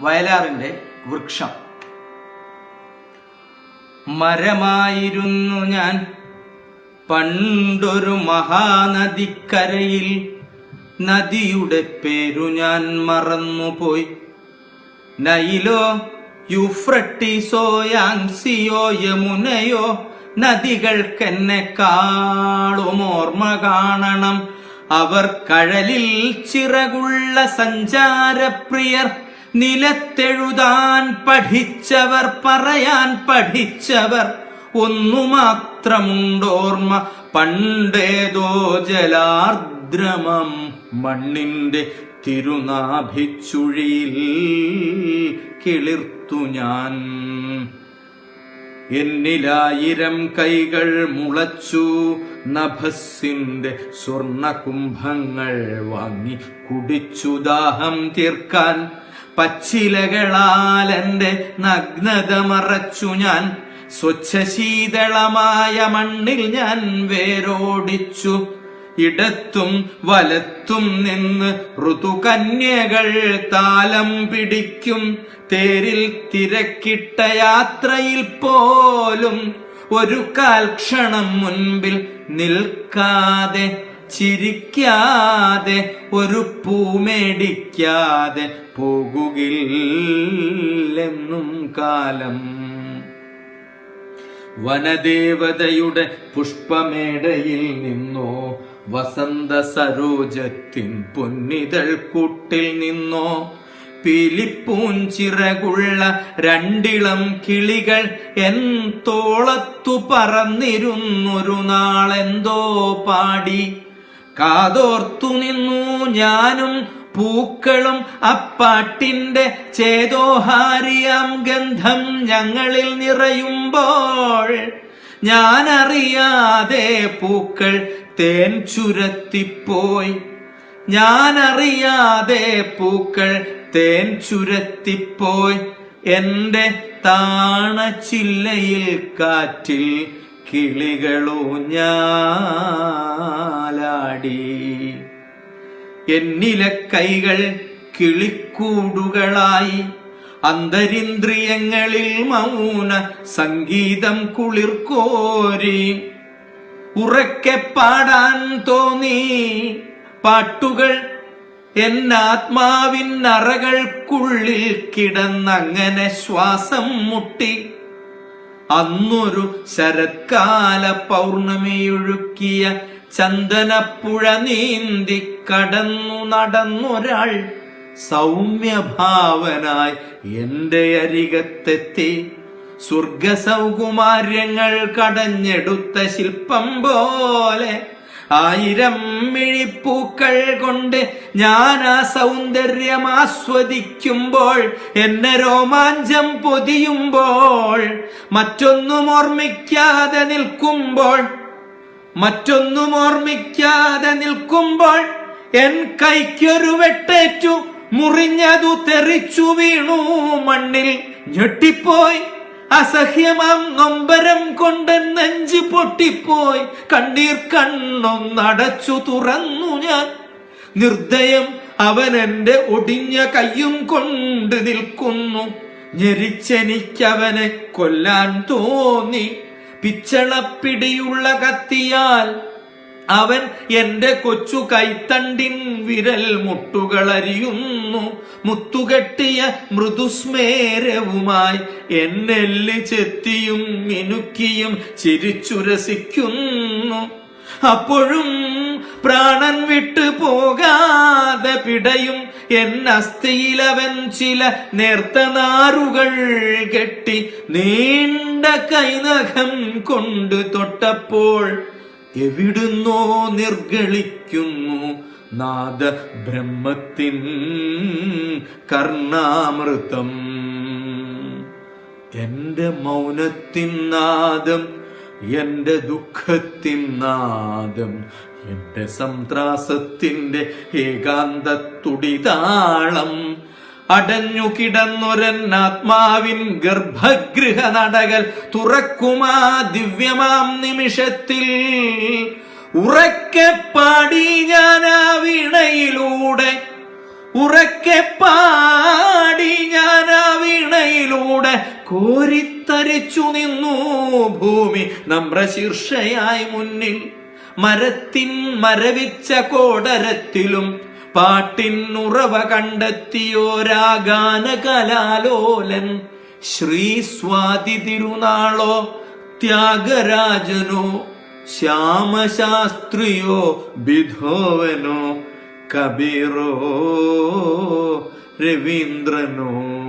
വയലാറിന്റെ വൃക്ഷം. മരമായിരുന്നു ഞാൻ പണ്ടൊരു മഹാനദിക്കരയിൽ, നദിയുടെ പേരു ഞാൻ മറന്നുപോയി. നൈലോ യൂഫ്രട്ടീസോ യാങ്സിയോ യമുനയോ നദികൾക്കെന്നെക്കാളും ഓർമ്മ കാണണം. അവർ കഴലിൽ ചിറകുള്ള സഞ്ചാരപ്രിയർ, നിലത്തെഴുതാൻ പഠിച്ചവർ, പറയാൻ പഠിച്ചവർ. ഒന്നു മാത്രമുണ്ടോർമ്മ, പണ്ടേതോ ജലാർദ്രമം മണ്ണിന്റെ തിരുനാഭിച്ചുഴിയിൽ കിളിർത്തു ഞാൻ. എന്നിലായിരം കൈകൾ മുളച്ചു, നഭസ്സിന്റെ സ്വർണകുംഭങ്ങൾ വാങ്ങി കുടിച്ചു ദാഹം തീർക്കാൻ. പച്ചിലകളാൽ എന്റെ നഗ്നത മറച്ചു ഞാൻ, സ്വച്ഛശീതളമായ മണ്ണിൽ ഞാൻ വേരോടിച്ചു. ഇടത്തും വലത്തും നിന്ന് ഋതുകന്യകൾ താലം പിടിക്കും. തേരിൽ തിരക്കിട്ട യാത്രയിൽ പോലും ഒരു കാൽക്ഷണം മുൻപിൽ നിൽക്കാതെ, ചിരിക്കാതെ, ഒരു പൂമേടിക്കാതെ പോകുകില്ലെന്നും കാലം. വനദേവതയുടെ പുഷ്പമേടയിൽ നിന്നോ, വസന്ത സരോജത്തിൻ പൊന്നിതൾ കൂട്ടിൽ നിന്നോ, പീലിപ്പൂഞ്ചിറകുള്ള രണ്ടിളം കിളികൾ എൻ തോളത്തു പറന്നിരുന്നൊരു നാളെന്തോ പാടി. കാതോർത്തു നിന്നു ഞാനും പൂക്കളും, അപ്പാട്ടിന്റെ ചേതോഹാരിയാം ഗന്ധം ഞങ്ങളിൽ നിറയുമ്പോൾ. ഞാനറിയാതെ പൂക്കൾ തേൻ ചുരത്തിപ്പോയി, ഞാനറിയാതെ പൂക്കൾ തേൻ ചുരത്തിപ്പോയി. എന്റെ താണച്ചില്ലയിൽ കാറ്റിൽ കിളികളൂഞ്ഞാലാടി. എന്നിലെ കൈകൾ കിളിക്കൂടുകളായി, അന്തരിന്ദ്രിയങ്ങളിൽ മൗന സംഗീതം കുളിർക്കോരി. ഉറക്കെ പാടാൻ തോന്നി പാട്ടുകൾ എന്നാത്മാവിൻ അറകൾക്കുള്ളിൽ കിടന്നങ്ങനെ ശ്വാസം മുട്ടി. അന്നൊരു ശരത്കാല പൗർണമിയൊഴുക്കിയ ചന്ദനപ്പുഴ നീന്തി കടന്നു നടന്നൊരാൾ സൗമ്യഭാവനായി എന്റെ അരികത്തെത്തി. സ്വർഗസൗകുമാര്യങ്ങൾ കടഞ്ഞെടുത്ത ശില്പം പോലെ ആയിരം മിഴിപ്പൂക്കൾ കൊണ്ട് ഞാൻ ആ സൗന്ദര്യം ആസ്വദിക്കുമ്പോൾ, എന്നെ രോമാഞ്ചം പൊതിയുമ്പോൾ, മറ്റൊന്നും ഓർമ്മിക്കാതെ നിൽക്കുമ്പോൾ എൻ കൈക്കൊരു വെട്ടേറ്റു, മുറിഞ്ഞതു തെറിച്ചു വീണു മണ്ണിൽ. ഞെട്ടിപ്പോയി, അസഹ്യമാം നൊമ്പരം കൊണ്ട് നെഞ്ചു പൊട്ടിപ്പോയി. കണ്ണീർ കണ്ണൊന്നടച്ചു തുറന്നു ഞാൻ. നിർദ്ദയം അവൻ എന്റെ ഒടിഞ്ഞ കയ്യും കൊണ്ട് നിൽക്കുന്നു. ഞെരിച്ചെനിക്കവനെ കൊല്ലാൻ തോന്നി. പിച്ചളപ്പിടിയുള്ള കത്തിയാൽ അവൻ എന്റെ കൊച്ചു കൈത്തണ്ടിൻ വിരൽ മുട്ടുകളരിയുന്നു. മുത്തുകെട്ടിയ മൃദുസ്മേരവുമായി എന്നെല്ല് ചെത്തിയും മിനുക്കിയും ചിരിച്ചുരസിക്കുന്നു. അപ്പോഴും പ്രാണൻ വിട്ടു പോകാതെ പിടയും എന്നസ്ഥിയിലവൻ ചില നേർത്ത നാറുകൾ കെട്ടി. നീണ്ട കൈനഖം കൊണ്ട് തൊട്ടപ്പോൾ എവിടുന്നോ നിർഗളിക്കുന്നു നാദ ബ്രഹ്മത്തിൻ കർണാമൃതം. എന്റെ മൗനത്തിൻ നാദം, എന്റെ ദുഃഖത്തിൻ നാദം, എന്റെ സംത്രാസത്തിന്റെ ഏകാന്തത്തുടിതാളം. അടഞ്ഞു കിടന്നൊരൻ ആത്മാവിൻ ഗർഭഗൃഹ നടകൾ തുറക്കുമാ ദിവ്യമാം നിമിഷത്തിൽ ഉറക്കെ പാടി ഞാൻ ആ വീണയിലൂടെ, ഉറക്കെ പാടി ഞാൻ കോരിത്തരിച്ചു നിന്നു ഭൂമി നമ്രശീർഷയായി മുന്നിൽ. മരത്തിൻ മരവിച്ച കോടരത്തിലും പാട്ടിനുറവ കണ്ടെത്തിയോരാഗാന കലാലോലൻ. ശ്രീ സ്വാതി തിരുനാളോ ത്യാഗരാജനോ ശ്യാമശാസ്ത്രിയോ ബിധോവനോ കബീറോ രവീന്ദ്രനോ.